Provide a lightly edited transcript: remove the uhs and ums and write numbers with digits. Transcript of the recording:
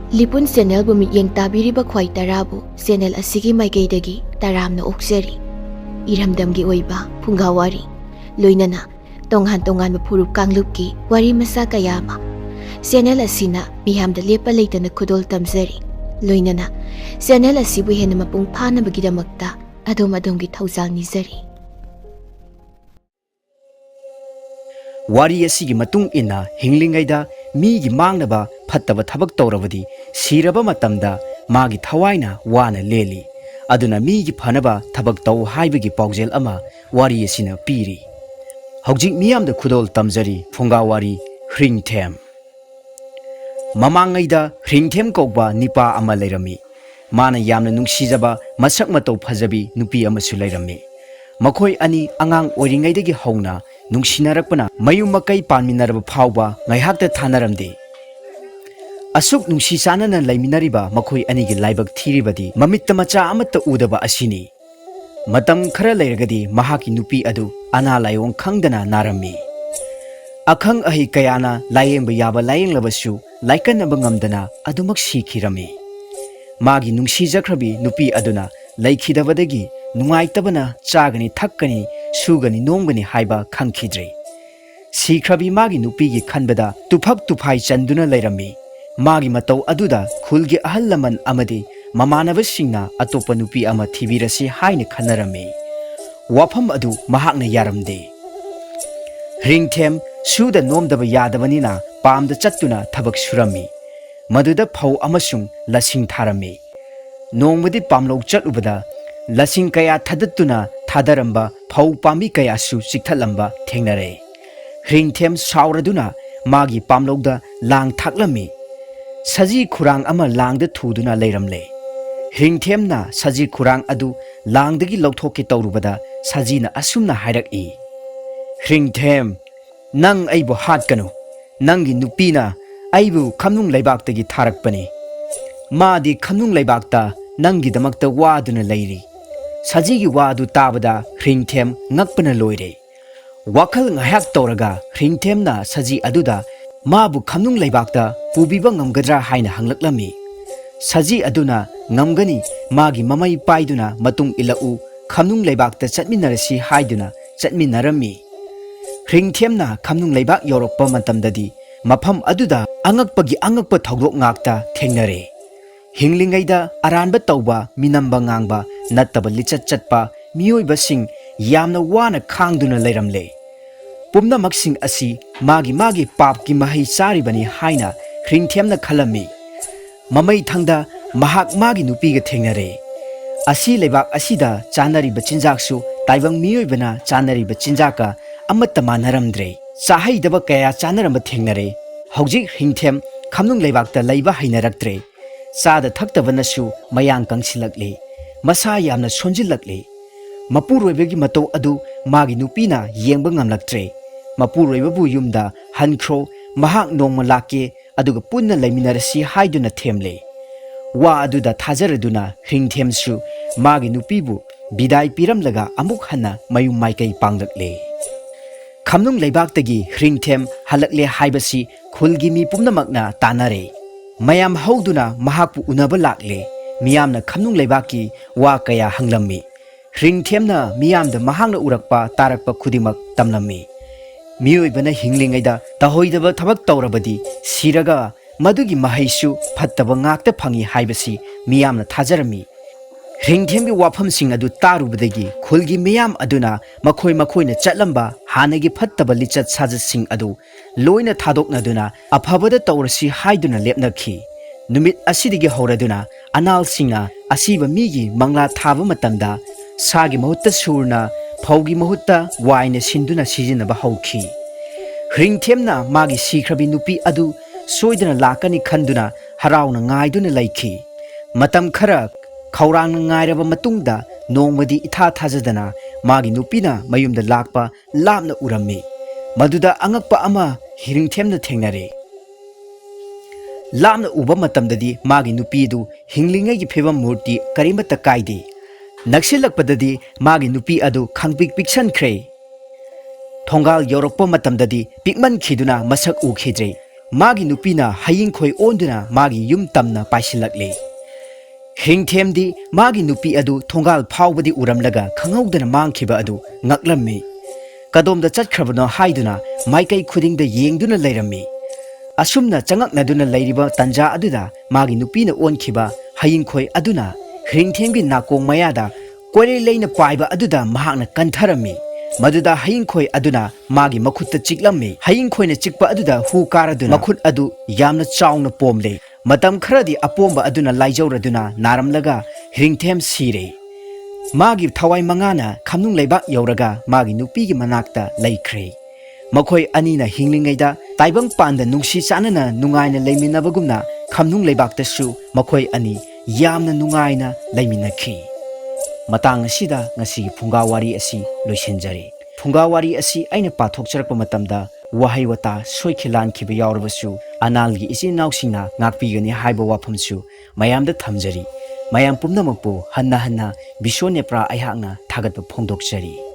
ꯂꯤꯄꯨꯟ ꯆꯦꯅꯦꯜꯕꯨ ꯃꯤꯠꯌꯦꯡ ꯇꯥꯕꯤꯔꯤꯕ ꯈ꯭ꯋꯥꯏ ꯇꯔꯥꯕꯨ ꯆꯦꯅꯦꯜ ꯑꯁꯤꯒꯤ ꯃꯥꯏꯀꯩꯗꯒꯤ ꯇꯔꯥꯝꯅ ꯑꯣꯛꯆꯔꯤ꯫ ꯏꯔꯝꯗꯝꯒꯤ ꯑꯣꯏꯕ ꯐꯨꯡꯒꯥꯋꯥꯔꯤ ꯂꯣꯏꯅꯅ ꯇꯣꯉꯥꯟ ꯇꯣꯉꯥꯟꯕ ꯐꯨꯔꯨꯞ ꯀꯥꯡꯂꯨꯞꯀꯤ ꯋꯥꯔꯤ ꯃꯆꯥ ꯀꯌꯥ ꯑꯃ ꯆꯦꯅꯦꯜ ꯑꯁꯤꯅ ꯃꯤꯌꯥꯝꯗ ꯂꯦꯞꯄ ꯂꯩꯇꯅ ꯈꯨꯗꯣꯜ ꯇꯝꯖꯔꯤ꯫ ꯂꯣꯏꯅꯅ ꯆꯦꯅꯦꯜ ꯑꯁꯤꯕꯨ ꯍꯦꯟꯅ ꯃꯄꯨꯡ ꯐꯥꯅꯕꯒꯤꯗꯃꯛꯇ ꯑꯗꯣꯝꯒꯤ ꯊꯧꯖꯥꯜ ꯅꯤꯖꯔꯤ꯫ ꯋꯥꯔꯤ ꯑꯁꯤꯒꯤ ꯃꯇꯨꯡ ꯏꯟꯅ ꯍꯤꯡꯂꯤꯉꯩꯗ ꯃꯤꯒꯤ ꯃꯥꯡꯅꯕ ꯐꯠꯇꯕ ꯊꯕꯛ ꯇꯧꯔꯕꯗꯤ ꯁꯤꯔꯕ ꯃꯇꯝꯗ ꯃꯥꯒꯤ ꯊꯋꯥꯏꯅ ꯋꯥꯅ ꯂꯦꯜꯂꯤ꯫ ꯑꯗꯨꯅ ꯃꯤꯒꯤ ꯐꯅꯕ ꯊꯕꯛ ꯇꯧ ꯍꯥꯏꯕꯒꯤ ꯄꯥꯎꯖꯦꯜ ꯑꯃ ꯋꯥꯔꯤ ꯑꯁꯤꯅ ꯄꯤꯔꯤ꯫ ꯍꯧꯖꯤꯛ ꯃꯤꯌꯥꯝꯗ ꯈꯨꯗꯣꯜ ꯇꯝꯖꯔꯤ ꯐꯨꯡꯒꯥꯋꯥꯔꯤ ꯍ꯭ꯔꯤꯡꯊꯦꯝ꯫ ꯃꯃꯥꯡꯉꯩꯗ ꯍ꯭ꯔꯤꯡꯊꯦꯝ ꯀꯧꯕ ꯅꯤꯄꯥ ꯑꯃ ꯂꯩꯔꯝꯃꯤ꯫ ꯃꯥꯅ ꯌꯥꯝꯅ ꯅꯨꯡꯁꯤꯖꯕ ꯃꯁꯛ ꯃꯇꯧ ꯐꯖꯕꯤ ꯅꯨꯄꯤ ꯑꯃꯁꯨ ꯂꯩꯔꯝꯃꯤ꯫ ꯃꯈꯣꯏ ꯑꯅꯤ ꯑꯉꯥꯡ ꯑꯣꯏꯔꯤꯉꯩꯗꯒꯤ ꯍꯧꯅ ꯅꯨꯡꯁꯤꯅꯔꯛꯄꯅ ꯃꯌꯨꯝ ꯃꯀꯩ ꯄꯥꯟꯃꯤꯟꯅꯔꯕ ꯐꯥꯎꯕ ꯉꯥꯏꯍꯥꯛꯇ ꯊꯥꯅꯔꯝꯗꯦ꯫ ꯑꯁꯨꯛ ꯅꯨꯡꯁꯤ ꯆꯥꯟꯅꯅ ꯂꯩꯃꯤꯟꯅꯔꯤꯕ ꯃꯈꯣꯏ ꯑꯅꯤꯒꯤ ꯂꯥꯏꯕꯛ ꯊꯤꯔꯤꯕꯗꯤ ꯃꯃꯤꯠꯇ ꯃꯆꯥ ꯑꯃꯠꯇ ꯎꯗꯕ ꯑꯁꯤꯅꯤ꯫ ꯃꯇꯝ ꯈꯔ ꯂꯩꯔꯒꯗꯤ ꯃꯍꯥꯛꯀꯤ ꯅꯨꯄꯤ ꯑꯗꯨ ꯑꯅꯥ ꯂꯥꯏꯑꯣꯡ ꯈꯪꯗꯅ ꯅꯥꯔꯝꯃꯤ꯫ ꯑꯈꯪ ꯑꯍꯩ ꯀꯌꯥꯅ ꯂꯥꯌꯦꯡꯕ ꯌꯥꯕ ꯂꯥꯌꯦꯡꯂꯕꯁꯨ ꯂꯥꯏꯀꯠꯅꯕ ꯉꯝꯗꯅ ꯑꯗꯨꯃꯛ ꯁꯤꯈꯤꯔꯝꯃꯤ꯫ ꯃꯥꯒꯤ ꯅꯨꯡꯁꯤꯖꯈ꯭ꯔꯕꯤ ꯅꯨꯄꯤ ꯑꯗꯨꯅ ꯂꯩꯈꯤꯗꯕꯗꯒꯤ ꯅꯨꯡꯉꯥꯏꯇꯕꯅ ꯆꯥꯒꯅꯤ ꯊꯛꯀꯅꯤ ꯁꯨꯒꯅꯤ ꯅꯣꯝꯒꯅꯤ ꯍꯥꯏꯕ ꯈꯪꯈꯤꯗ꯭ꯔꯦ꯫ ꯁꯤꯈ꯭ꯔꯕꯤ ꯃꯥꯒꯤ ꯅꯨꯄꯤꯒꯤ ꯈꯟꯕꯗ ꯇꯨꯐꯛ ꯇꯨꯐꯥꯏ ꯆꯟꯗꯨꯅ ꯂꯩꯔꯝꯃꯤ꯫ ꯃꯥꯒꯤ ꯃꯇꯧ ꯑꯗꯨꯗ ꯈꯨꯜꯒꯤ ꯑꯍꯜ ꯂꯃꯟ ꯑꯃꯗꯤ ꯃꯃꯥꯟꯅꯕꯁꯤꯡꯅ ꯑꯇꯣꯞꯄ ꯅꯨꯄꯤ ꯑꯃ ꯊꯤꯕꯤꯔꯁꯤ ꯍꯥꯏꯅ ꯈꯟꯅꯔꯝꯃꯤ꯫ ꯋꯥꯐꯝ ꯑꯗꯨ ꯃꯍꯥꯛꯅ ꯌꯥꯔꯝꯗꯦ꯫ ꯍ꯭ꯔꯤꯡꯊꯦꯝ ꯁꯨꯗ ꯅꯣꯝꯗꯕ ꯌꯥꯗꯕꯅꯤꯅ ꯄꯥꯝꯗ ꯆꯠꯇꯨꯅ ꯊꯕꯛ ꯁꯨꯔꯝꯃꯤ꯫ ꯃꯗꯨꯗ ꯐꯧ ꯑꯃꯁꯨꯡ ꯂꯁꯤꯡ ꯊꯥꯔꯝꯃꯤ꯫ ꯅꯣꯡꯃꯗꯤ ꯄꯥꯝꯂꯧ ꯆꯠꯂꯨꯕꯗ ꯂꯁꯤꯡ ꯀꯌꯥ ꯊꯗꯠꯇꯨꯅ ꯊꯥꯗꯔꯝꯕ ꯐꯧ ꯄꯥꯝꯕꯤ ꯀꯌꯥꯁꯨ ꯆꯤꯛꯊꯠꯂꯝꯕ ꯊꯦꯡꯅꯔꯦ꯫ ꯍ꯭ꯔꯤꯡꯊꯦꯝ ꯁꯥꯎꯔꯗꯨꯅ ꯃꯥꯒꯤ ꯄꯥꯝꯂꯧꯗ ꯂꯥꯡ ꯊꯥꯛꯂꯝꯃꯤ꯫ ꯁꯖꯤ ꯈꯨꯔꯥꯡ ꯑꯃ ꯂꯥꯡꯗ ꯊꯨꯗꯨꯅ ꯂꯩꯔꯝꯂꯦ꯫ ꯍ꯭ꯔꯤꯡꯊꯦꯝꯅ ꯁꯖꯤ ꯈꯨꯔꯥꯡ ꯑꯗꯨ ꯂꯥꯡꯗꯒꯤ ꯂꯧꯊꯣꯛꯀꯦ ꯇꯧꯔꯨꯕꯗ ꯁꯖꯤꯅ ꯑꯁꯨꯝꯅ ꯍꯥꯏꯔꯛꯏ, "ꯍ꯭ꯔꯤꯡꯊꯦꯝ, ꯅꯪ ꯑꯩꯕꯨ ꯍꯥꯠꯀꯅꯨ꯫ ꯅꯪꯒꯤ ꯅꯨꯄꯤꯅ ꯑꯩꯕꯨ ꯈꯝꯅꯨꯡ ꯂꯩꯕꯥꯛꯇꯒꯤ ꯊꯥꯔꯛꯄꯅꯤ꯫ ꯃꯥꯗꯤ ꯈꯝꯅꯨꯡ ꯂꯩꯕꯥꯛꯇ ꯅꯪꯒꯤꯗꯃꯛꯇ ꯋꯥꯗꯨꯅ ꯂꯩꯔꯤ꯫" ꯁꯖꯤꯒꯤ ꯋꯥ ꯑꯗꯨ ꯇꯥꯕꯗ ꯍ꯭ꯔꯤꯡꯊꯦꯝ ꯉꯛꯄꯅ ꯂꯣꯏꯔꯦ꯫ ꯋꯥꯈꯜ ꯉꯥꯏꯍꯥꯛ ꯇꯧꯔꯒ ꯍ꯭ꯔꯤꯡꯊꯦꯝꯅ ꯁꯖꯤ ꯑꯗꯨꯗ ꯃꯥꯕꯨ ꯈꯝꯅꯨꯡ ꯂꯩꯕꯥꯛꯇ ꯄꯨꯕꯤꯕ ꯉꯝꯒꯗ꯭ꯔꯥ ꯍꯥꯏꯅ ꯍꯪꯂꯛꯂꯝꯃꯤ꯫ ꯁꯖꯤ ꯑꯗꯨꯅ ꯉꯝꯒꯅꯤ, ꯃꯥꯒꯤ ꯃꯃꯩ ꯄꯥꯏꯗꯨꯅ ꯃꯇꯨꯡ ꯏꯜꯂꯛꯎ, ꯈꯝꯅꯨꯡ ꯂꯩꯕꯥꯛꯇ ꯆꯠꯃꯤꯟꯅꯔꯁꯤ ꯍꯥꯏꯗꯨꯅ ꯆꯠꯃꯤꯟꯅꯔꯝꯃꯤ꯫ ꯍ꯭ꯔꯤꯡꯊꯦꯝꯅ ꯈꯝꯅꯨꯡ ꯂꯩꯕꯥꯛ ꯌꯧꯔꯛꯄ ꯃꯇꯝꯗꯗꯤ ꯃꯐꯝ ꯑꯗꯨꯗ ꯑꯉꯛꯄꯒꯤ ꯑꯉꯛꯄ ꯊꯧꯗꯣꯛ ꯉꯥꯛꯇ ꯊꯦꯡꯅꯔꯦ꯫ ꯍꯤꯡꯂꯤꯉꯩꯗ ꯑꯔꯥꯟꯕ ꯇꯧꯕ, ꯃꯤꯅꯝꯕ ꯉꯥꯡꯕ ꯅꯠꯇꯕ ꯂꯤꯆꯠ ꯆꯠꯄ ꯃꯤꯑꯣꯏꯕꯁꯤꯡ ꯌꯥꯝꯅ ꯋꯥꯅ ꯈꯥꯡꯗꯨꯅ ꯂꯩꯔꯝꯂꯦ꯫ ꯄꯨꯝꯅꯃꯛꯁꯤꯡ ꯑꯁꯤ ꯃꯥꯒꯤ ꯄꯥꯞꯀꯤ ꯃꯍꯩ ꯆꯥꯔꯤꯕꯅꯤ ꯍꯥꯏꯅ ꯍ꯭ꯔꯤꯡꯊꯦꯝꯅ ꯈꯜꯂꯝꯃꯤ꯫ ꯃꯃꯩꯊꯪꯗ ꯃꯍꯥꯛ ꯃꯥꯒꯤ ꯅꯨꯄꯤꯒ ꯊꯦꯡꯅꯔꯦ꯫ ꯑꯁꯤ ꯂꯩꯕꯥꯛ ꯑꯁꯤꯗ ꯆꯥꯅꯔꯤꯕ ꯆꯤꯟꯖꯥꯛꯁꯨ ꯇꯥꯏꯕꯪ ꯃꯤꯑꯣꯏꯕꯅ ꯆꯥꯅꯔꯤꯕ ꯆꯤꯟꯖꯥꯛꯀ ꯑꯃꯠꯇ ꯃꯥꯟꯅꯔꯝꯗ꯭ꯔꯦ꯫ ꯆꯥꯍꯩꯗꯕ ꯀꯌꯥ ꯆꯥꯅꯔꯝꯕ ꯊꯦꯡꯅꯔꯦ꯫ ꯍꯧꯖꯤꯛ ꯍ꯭ꯔꯤꯡꯊꯦꯝ ꯈꯝꯅꯨꯡ ꯂꯩꯕꯥꯛꯇ ꯂꯩꯕ ꯍꯩꯅꯔꯛꯇ꯭ꯔꯦ꯫ ꯆꯥꯗ ꯊꯛꯇꯕꯅꯁꯨ ꯃꯌꯥꯡ ꯀꯪꯁꯤꯜꯂꯛꯂꯦ꯫ ꯃꯁꯥ ꯌꯥꯝꯅ ꯁꯣꯟꯖꯤꯜꯂꯛꯂꯦ꯫ ꯃꯄꯨꯔꯣꯏꯕꯒꯤ ꯃꯇꯧ ꯑꯗꯨ ꯃꯥꯒꯤ ꯅꯨꯄꯤꯅ ꯌꯦꯡꯕ ꯉꯝꯂꯛꯇ꯭ꯔꯦ꯫ ꯃꯄꯨꯔꯣꯏꯕꯕꯨ ꯌꯨꯝꯗ ꯍꯟꯈ꯭ꯔꯣ, ꯃꯍꯥꯛ ꯅꯣꯡꯃ ꯂꯥꯛꯀꯦ ꯑꯗꯨꯒ ꯄꯨꯟꯅ ꯂꯩꯃꯤꯟꯅꯔꯁꯤ ꯍꯥꯏꯗꯨꯅ ꯊꯦꯝꯂꯦ꯫ ꯋꯥ ꯑꯗꯨꯗ ꯊꯥꯖꯔꯗꯨꯅ ꯍ꯭ꯔꯤꯡꯊꯦꯝꯁꯨ ꯃꯥꯒꯤ ꯅꯨꯄꯤꯕꯨ ꯕꯤꯗꯥꯏ ꯄꯤꯔꯝꯂꯒ ꯑꯃꯨꯛ ꯍꯟꯅ ꯃꯌꯨꯝ ꯃꯥꯏꯀꯩ ꯄꯥꯡꯂꯛꯂꯦ꯫ ꯈꯝꯅꯨꯡ ꯂꯩꯕꯥꯛꯇꯒꯤ ꯍ꯭ꯔꯤꯡꯊꯦꯝ ꯍꯜꯂꯛꯂꯦ ꯍꯥꯏꯕꯁꯤ ꯈꯨꯜꯒꯤ ꯃꯤ ꯄꯨꯝꯅꯃꯛꯅ ꯇꯥꯟꯅꯔꯦ꯫ ꯃꯌꯥꯝ ꯍꯧꯗꯨꯅ ꯃꯍꯥꯛꯄꯨ ꯎꯅꯕ ꯂꯥꯛꯂꯦ꯫ ꯃꯤꯌꯥꯝꯅ ꯈꯝꯅꯨꯡ ꯂꯩꯕꯥꯛꯀꯤ ꯋꯥ ꯀꯌꯥ ꯍꯪꯂꯝꯃꯤ꯫ ꯍ꯭ꯔꯤꯡꯊꯦꯝꯅ ꯃꯤꯌꯥꯝꯗ ꯃꯍꯥꯛꯅ ꯎꯔꯛꯄ ꯇꯥꯔꯛꯄ ꯈꯨꯗꯤꯡꯃꯛ ꯇꯝꯂꯝꯃꯤ꯫ ꯃꯤꯑꯣꯏꯕꯅ ꯍꯤꯡꯂꯤꯉꯩꯗ ꯇꯧꯍꯩꯗꯕ ꯊꯕꯛ ꯇꯧꯔꯕꯗꯤ ꯁꯤꯔꯒ ꯃꯗꯨꯒꯤ ꯃꯍꯩꯁꯨ ꯐꯠꯇꯕ ꯉꯥꯛꯇ ꯐꯪꯏ ꯍꯥꯏꯕꯁꯤ ꯃꯤꯌꯥꯝꯅ ꯊꯥꯖꯔꯝꯃꯤ꯫ ꯍ꯭ꯔꯤꯡꯊꯦꯝꯒꯤ ꯋꯥꯐꯝꯁꯤꯡ ꯑꯗꯨ ꯇꯥꯔꯨꯕꯗꯒꯤ ꯈꯨꯜꯒꯤ ꯃꯤꯌꯥꯝ ꯑꯗꯨꯅ ꯃꯈꯣꯏꯅ ꯆꯠꯂꯝꯕ ꯍꯥꯟꯅꯒꯤ ꯐꯠꯇꯕ ꯂꯤꯆꯠ ꯁꯥꯖꯠꯁꯤꯡ ꯑꯗꯨ ꯂꯣꯏꯅ ꯊꯥꯗꯣꯛꯅꯗꯨꯅ ꯑꯐꯕꯗ ꯇꯧꯔꯁꯤ ꯍꯥꯏꯗꯨꯅ ꯂꯦꯞꯅꯈꯤ꯫ ꯅꯨꯃꯤꯠ ꯑꯁꯤꯗꯒꯤ ꯍꯧꯔꯗꯨꯅ ꯑꯅꯥꯜꯁꯤꯡꯅ ꯑꯁꯤꯕ ꯃꯤꯒꯤ ꯃꯪꯂꯥ ꯊꯥꯕ ꯃꯇꯝꯗ ꯁꯥꯒꯤ ꯃꯍꯨꯠꯇ ꯁꯨꯔꯅ, ꯐꯧꯒꯤ ꯃꯍꯨꯠꯇ ꯋꯥꯏꯅ ꯁꯤꯟꯗꯨꯅ ꯁꯤꯖꯤꯟꯅꯕ ꯍꯧꯈꯤ꯫ ꯍ꯭ꯔꯤꯡꯊꯦꯝꯅ ꯃꯥꯒꯤ ꯁꯤꯈ꯭ꯔꯕꯤ ꯅꯨꯄꯤ ꯑꯗꯨ ꯁꯣꯏꯗꯅ ꯂꯥꯛꯀꯅꯤ ꯈꯟꯗꯨꯅ ꯍꯔꯥꯎꯅ ꯉꯥꯏꯗꯨꯅ ꯂꯩꯈꯤ꯫ ꯃꯇꯝ ꯈꯔ ꯈꯧꯔꯥꯡꯅ ꯉꯥꯏꯔꯕ ꯃꯇꯨꯡꯗ ꯅꯣꯡꯃꯗꯤ ꯏꯊꯥ ꯊꯥꯖꯗꯅ ꯃꯥꯒꯤ ꯅꯨꯄꯤꯅ ꯃꯌꯨꯝꯗ ꯂꯥꯛꯄ ꯂꯥꯞꯅ ꯎꯔꯝꯃꯤ꯫ ꯃꯗꯨꯗ ꯑꯉꯛꯄ ꯑꯃ ꯍ꯭ꯔꯤꯡꯊꯦꯝꯅ ꯊꯦꯡꯅꯔꯦ꯫ ꯂꯥꯞꯅ ꯎꯕ ꯃꯇꯝꯗꯗꯤ ꯃꯥꯒꯤ ꯅꯨꯄꯤꯗꯨ ꯍꯤꯡꯂꯤꯉꯩꯒꯤ ꯐꯤꯕꯝ ꯃꯨꯔꯇꯤ ꯀꯔꯤꯃꯠꯇ ꯀꯥꯏꯗꯦ꯫ ꯅꯛꯁꯤꯜꯂꯛꯄꯗꯗꯤ ꯃꯥꯒꯤ ꯅꯨꯄꯤ ꯑꯗꯨ ꯈꯪꯄꯤꯛ ꯄꯤꯛꯁꯟꯈ꯭ꯔꯦ꯫ ꯊꯣꯡꯒꯥꯜ ꯌꯧꯔꯛꯄ ꯃꯇꯝꯗꯗꯤ ꯄꯤꯛꯃꯟꯈꯤꯗꯨꯅ ꯃꯁꯛ ꯎꯈꯤꯗ꯭ꯔꯦ꯫ ꯃꯥꯒꯤ ꯅꯨꯄꯤꯅ ꯍꯌꯤꯡꯈꯣꯏ ꯑꯣꯟꯗꯨꯅ ꯃꯥꯒꯤ ꯌꯨꯝ ꯇꯝꯅ ꯄꯥꯏꯁꯤꯜꯂꯛꯂꯦ꯫ ꯍꯤꯡꯊꯦꯝꯗꯤ ꯃꯥꯒꯤ ꯅꯨꯄꯤ ꯑꯗꯨ ꯊꯣꯡꯒꯥꯜ ꯐꯥꯎꯕꯗꯤ ꯎꯔꯝꯂꯒ ꯈꯪꯍꯧꯗꯅ ꯃꯥꯡꯈꯤꯕ ꯑꯗꯨ ꯉꯛꯂꯝꯃꯤ꯫ ꯀꯗꯣꯝꯗ ꯆꯠꯈ꯭ꯔꯕꯅꯣ ꯍꯥꯏꯗꯨꯅ ꯃꯥꯏꯀꯩ ꯈꯨꯗꯤꯡꯗ ꯌꯦꯡꯗꯨꯅ ꯂꯩꯔꯝꯃꯤ꯫ ꯑꯁꯨꯝꯅ ꯆꯉꯛꯅꯗꯨꯅ ꯂꯩꯔꯤꯕ ꯇꯟꯖꯥ ꯑꯗꯨꯗ ꯃꯥꯒꯤ ꯅꯨꯄꯤꯅ ꯑꯣꯟꯈꯤꯕ ꯍꯌꯤꯡꯈꯣꯏ ꯑꯗꯨꯅ ꯍꯤꯡꯊꯦꯝꯒꯤ ꯅꯥꯀꯣꯡ ꯃꯌꯥꯗ ꯀꯣꯏꯂꯩ ꯂꯩꯅ ꯄꯥꯏꯕ ꯑꯗꯨꯗ ꯃꯍꯥꯛꯅ ꯀꯟꯊꯔꯝꯃꯤ꯫ ꯃꯗꯨꯗ ꯍꯌꯤꯡꯈꯣꯏ ꯑꯗꯨꯅ ꯃꯥꯒꯤ ꯃꯈꯨꯠꯇ ꯆꯤꯛꯂꯝꯃꯤ꯫ ꯍꯌꯤꯡꯈꯣꯏꯅ ꯆꯤꯛꯄ ꯑꯗꯨꯗ ꯍꯨ ꯀꯥꯔꯗꯨꯅ ꯃꯈꯨꯠ ꯑꯗꯨ ꯌꯥꯝꯅ ꯆꯥꯎꯅ ꯄꯣꯝꯂꯦ꯫ ꯃꯇꯝ ꯈꯔꯗꯤ ꯑꯄꯣꯝꯕ ꯑꯗꯨꯅ ꯂꯥꯏꯖꯧꯔꯗꯨꯅ ꯅꯥꯔꯝꯂꯒ ꯍꯤꯡꯊꯦꯝ ꯁꯤꯔꯦ꯫ ꯃꯥꯒꯤ ꯊꯋꯥꯏ ꯃꯉꯥꯅ ꯈꯝꯅꯨꯡ ꯂꯩꯕꯥꯛ ꯌꯧꯔꯒ ꯃꯥꯒꯤ ꯅꯨꯄꯤꯒꯤ ꯃꯅꯥꯛꯇ ꯂꯩꯈ꯭ꯔꯦ꯫ ꯃꯈꯣꯏ ꯑꯅꯤꯅ ꯍꯤꯡꯂꯤꯉꯩꯗ ꯇꯥꯏꯕꯪꯄꯥꯟꯗ ꯅꯨꯡꯁꯤ ꯆꯥꯟꯅꯅ ꯅꯨꯡꯉꯥꯏꯅ ꯂꯩꯃꯤꯟꯅꯕꯒꯨꯝꯅ ꯈꯝꯅꯨꯡ ꯂꯩꯕꯥꯛꯇꯁꯨ ꯃꯈꯣꯏ ꯑꯅꯤ ꯌꯥꯝꯅ ꯅꯨꯡꯉꯥꯏꯅ ꯂꯩꯃꯤꯟꯅꯈꯤ꯫ ꯃꯇꯥꯡ ꯑꯁꯤꯗ ꯉꯁꯤꯒꯤ ꯐꯨꯡꯒꯥ ꯋꯥꯔꯤ ꯑꯁꯤ ꯂꯣꯏꯁꯤꯟꯖꯔꯦ꯫ ꯐꯨꯡꯒꯥ ꯋꯥꯔꯤ ꯑꯁꯤ ꯑꯩꯅ ꯄꯥꯊꯣꯛꯆꯔꯛꯄ ꯃꯇꯝꯗ ꯋꯥꯍꯩ ꯋꯥꯇꯥ ꯁꯣꯏꯈꯤ ꯂꯥꯟꯈꯤꯕ ꯌꯥꯎꯔꯕꯁꯨ ꯑꯅꯥꯜꯒꯤ ꯏꯆꯤꯟ ꯏꯅꯥꯎꯁꯤꯡꯅ ꯉꯥꯛꯄꯤꯒꯅꯤ ꯍꯥꯏꯕ ꯋꯥꯐꯝꯁꯨ ꯃꯌꯥꯝꯗ ꯊꯝꯖꯔꯤ꯫ ꯃꯌꯥꯝ ꯄꯨꯝꯅꯃꯛꯄꯨ ꯍꯟꯅ ꯍꯟꯅ ꯕꯤꯁꯣ ꯅꯦꯄ꯭ꯔꯥ ꯑꯩꯍꯥꯛꯅ ꯊꯥꯒꯠꯄ ꯐꯣꯡꯗꯣꯛꯆꯔꯤ꯫